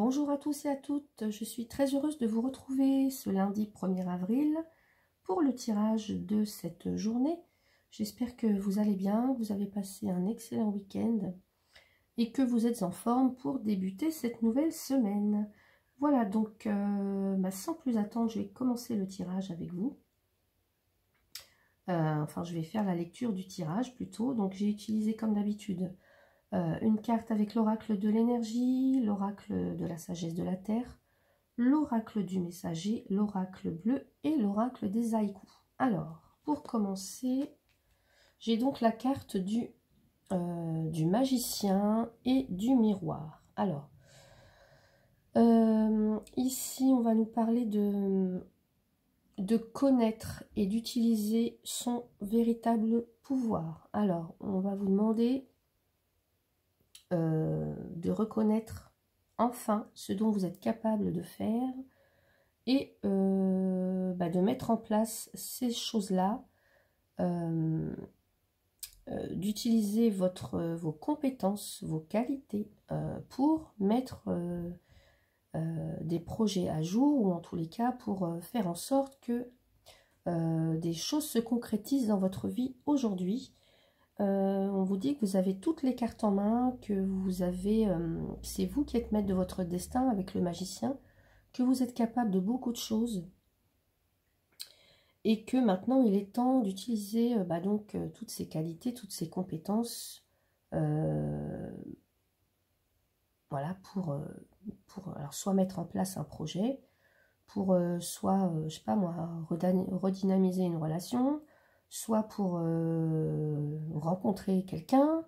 Bonjour à tous et à toutes, je suis très heureuse de vous retrouver ce lundi 1er avril pour le tirage de cette journée. J'espère que vous allez bien, vous avez passé un excellent week-end et que vous êtes en forme pour débuter cette nouvelle semaine. Voilà, donc sans plus attendre, je vais commencer le tirage avec vous. Enfin, je vais faire la lecture du tirage plutôt. Donc j'ai utilisé comme d'habitude une carte avec l'oracle de l'énergie, l'oracle de la sagesse de la terre, l'oracle du messager, l'oracle bleu et l'oracle des haïkus. Alors, pour commencer, j'ai donc la carte du magicien et du miroir. Alors, ici, on va nous parler de connaître et d'utiliser son véritable pouvoir. Alors, on va vous demander de reconnaître enfin ce dont vous êtes capable de faire et de mettre en place ces choses-là, d'utiliser vos compétences, vos qualités pour mettre des projets à jour, ou en tous les cas pour faire en sorte que des choses se concrétisent dans votre vie aujourd'hui. On vous dit que vous avez toutes les cartes en main, que vous avez, c'est vous qui êtes maître de votre destin avec le magicien, que vous êtes capable de beaucoup de choses et que maintenant il est temps d'utiliser toutes ces qualités, toutes ces compétences, voilà, pour alors soit mettre en place un projet, pour soit, je sais pas moi, redynamiser une relation, soit pour rencontrer quelqu'un,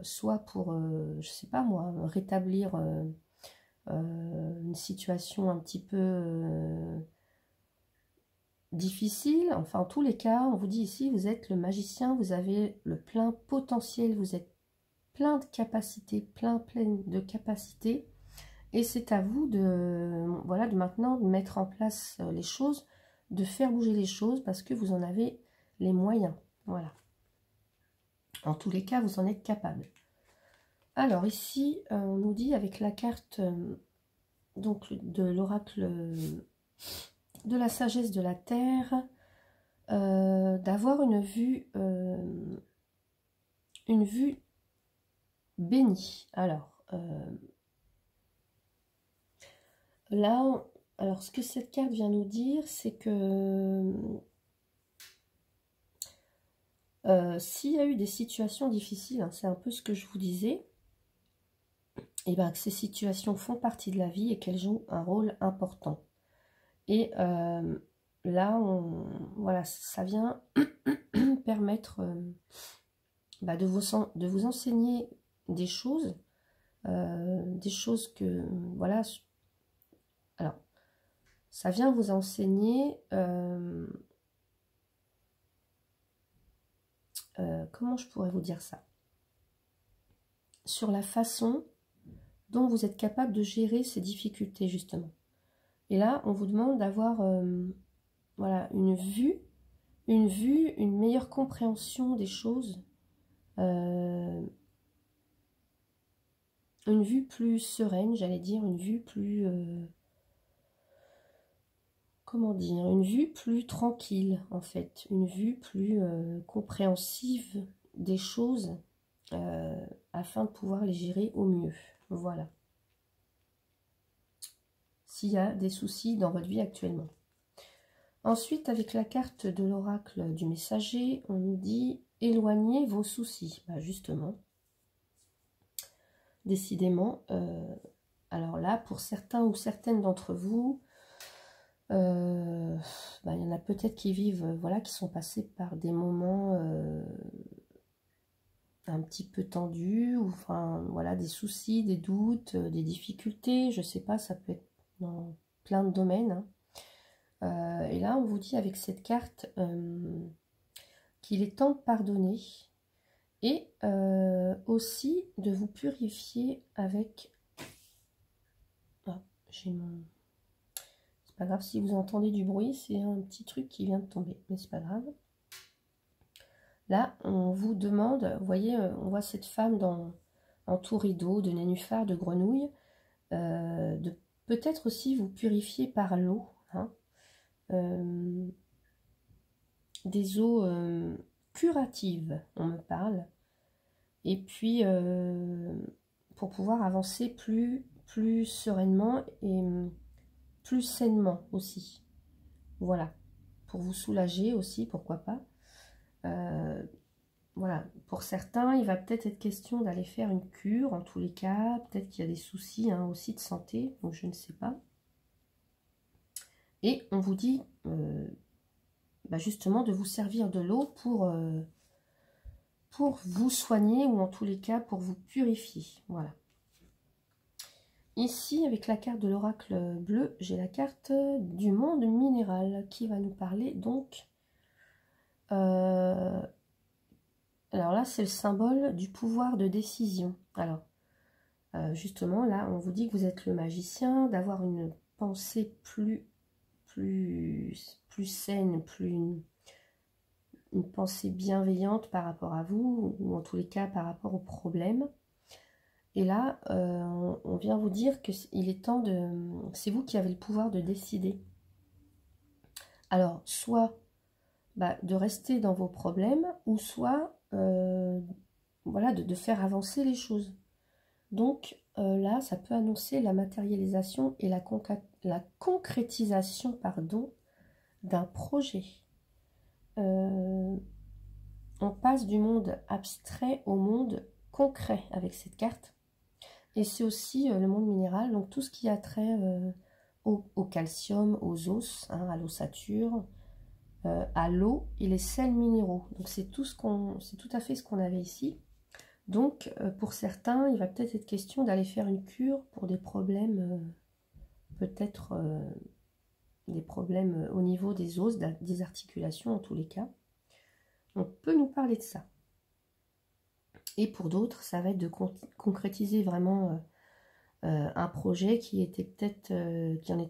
soit pour, je sais pas moi, rétablir une situation un petit peu difficile. Enfin, en tous les cas, on vous dit ici, vous êtes le magicien, vous avez le plein potentiel, vous êtes plein de capacités, plein de capacités. Et c'est à vous de maintenant de mettre en place les choses, de faire bouger les choses parce que vous en avez les moyens. Voilà. En tous les cas, vous en êtes capable. Alors ici, on nous dit avec la carte donc de l'oracle de la sagesse de la terre, d'avoir une vue bénie. Alors là, alors ce que cette carte vient nous dire, c'est que s'il y a eu des situations difficiles, hein, c'est un peu ce que je vous disais, et bien que ces situations font partie de la vie et qu'elles jouent un rôle important. Et là, voilà, ça vient permettre de vous enseigner des choses que, voilà, alors, ça vient vous enseigner, comment je pourrais vous dire ça, sur la façon dont vous êtes capable de gérer ces difficultés, justement. Et là, on vous demande d'avoir voilà, une meilleure compréhension des choses, une vue plus sereine, j'allais dire, une vue plus, comment dire, une vue plus tranquille, en fait, une vue plus compréhensive des choses, afin de pouvoir les gérer au mieux. Voilà. S'il y a des soucis dans votre vie actuellement. Ensuite, avec la carte de l'oracle du messager, on nous dit « Éloignez vos soucis ». Justement, décidément, alors là, pour certains ou certaines d'entre vous, il y en a peut-être qui vivent, voilà, qui sont passés par des moments un petit peu tendus, ou enfin, voilà, des soucis, des doutes, des difficultés, je sais pas, ça peut être dans plein de domaines, hein. Et là, on vous dit avec cette carte qu'il est temps de pardonner et aussi de vous purifier avec... Ah, j'ai mon... C'est pas grave si vous entendez du bruit, c'est un petit truc qui vient de tomber, mais c'est pas grave. Là, on vous demande, vous voyez, on voit cette femme en tout rideau de nénuphars, de grenouilles. de peut-être aussi vous purifier par l'eau, hein, des eaux curatives, on me parle, et puis pour pouvoir avancer plus sereinement et plus sainement aussi. Voilà, pour vous soulager aussi, pourquoi pas. Voilà, pour certains, il va peut-être être question d'aller faire une cure, en tous les cas. Peut-être qu'il y a des soucis hein, aussi de santé, donc je ne sais pas. Et on vous dit justement de vous servir de l'eau pour vous soigner, ou en tous les cas pour vous purifier. Voilà. Ici, avec la carte de l'oracle bleu, j'ai la carte du monde minéral qui va nous parler donc... alors là, c'est le symbole du pouvoir de décision. Alors, justement, là, on vous dit que vous êtes le magicien, d'avoir une pensée plus saine, une pensée bienveillante par rapport à vous, ou en tous les cas par rapport aux problèmes. Et là, on vient vous dire qu'il est temps de... C'est vous qui avez le pouvoir de décider. Alors, soit de rester dans vos problèmes, ou soit voilà, de faire avancer les choses. Donc là, ça peut annoncer la matérialisation et la concrétisation, pardon, d'un projet. On passe du monde abstrait au monde concret avec cette carte. Et c'est aussi le monde minéral, donc tout ce qui a trait au calcium, aux os, hein, à l'ossature, à l'eau et les sels minéraux. Donc c'est tout à fait ce qu'on avait ici. Donc pour certains, il va peut-être être question d'aller faire une cure pour des problèmes, peut-être des problèmes au niveau des os, des articulations en tous les cas. On peut nous parler de ça. Et pour d'autres, ça va être de concrétiser vraiment un projet qui en était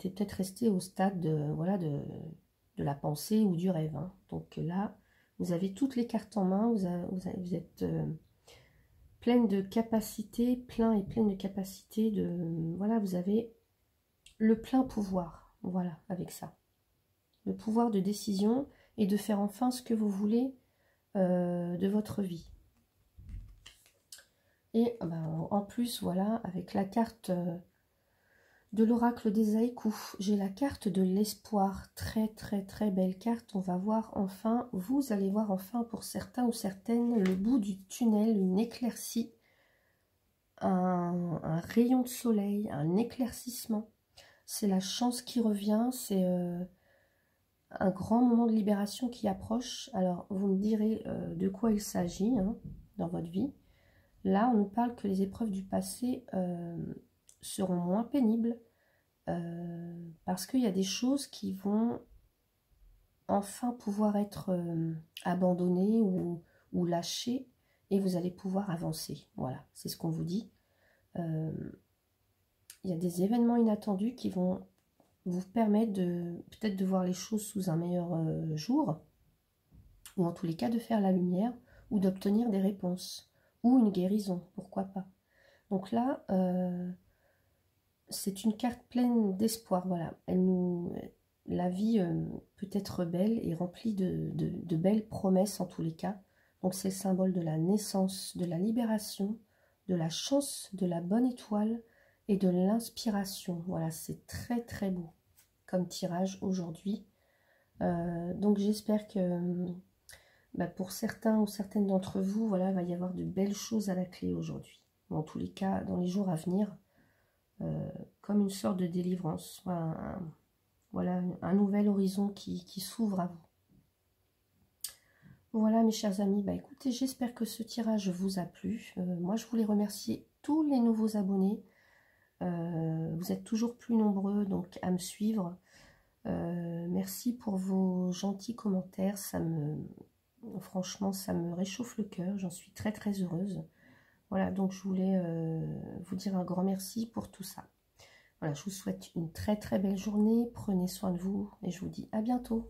peut-être resté au stade de la pensée ou du rêve. Hein. Donc là, vous avez toutes les cartes en main, vous êtes pleine de capacités, pleine de capacités voilà, vous avez le plein pouvoir, voilà, avec ça. Le pouvoir de décision et de faire enfin ce que vous voulez de votre vie. Et en plus, voilà, avec la carte de l'oracle des haïkus, j'ai la carte de l'espoir. Très, très, très belle carte. On va voir enfin, vous allez voir enfin pour certains ou certaines, le bout du tunnel, une éclaircie, un rayon de soleil, un éclaircissement. C'est la chance qui revient, c'est un grand moment de libération qui approche. Alors, vous me direz de quoi il s'agit hein, dans votre vie. Là, on nous parle que les épreuves du passé seront moins pénibles parce qu'il y a des choses qui vont enfin pouvoir être abandonnées ou lâchées et vous allez pouvoir avancer. Voilà, c'est ce qu'on vous dit. Il y a des événements inattendus qui vont vous permettre peut-être de voir les choses sous un meilleur jour ou en tous les cas de faire la lumière ou d'obtenir des réponses. Ou une guérison, pourquoi pas. Donc là, c'est une carte pleine d'espoir, voilà. La vie peut être belle et remplie de belles promesses en tous les cas. Donc c'est le symbole de la naissance, de la libération, de la chance, de la bonne étoile et de l'inspiration. Voilà, c'est très très beau comme tirage aujourd'hui. Donc j'espère que... pour certains ou certaines d'entre vous, voilà, il va y avoir de belles choses à la clé aujourd'hui. En tous les cas, dans les jours à venir, comme une sorte de délivrance. Voilà, un nouvel horizon qui s'ouvre à vous. Voilà, mes chers amis, écoutez, j'espère que ce tirage vous a plu. Moi, je voulais remercier tous les nouveaux abonnés. Vous êtes toujours plus nombreux donc à me suivre. Merci pour vos gentils commentaires. Franchement, ça me réchauffe le cœur. J'en suis très très heureuse. Voilà, donc je voulais vous dire un grand merci pour tout ça. Voilà, je vous souhaite une très très belle journée. Prenez soin de vous et je vous dis à bientôt.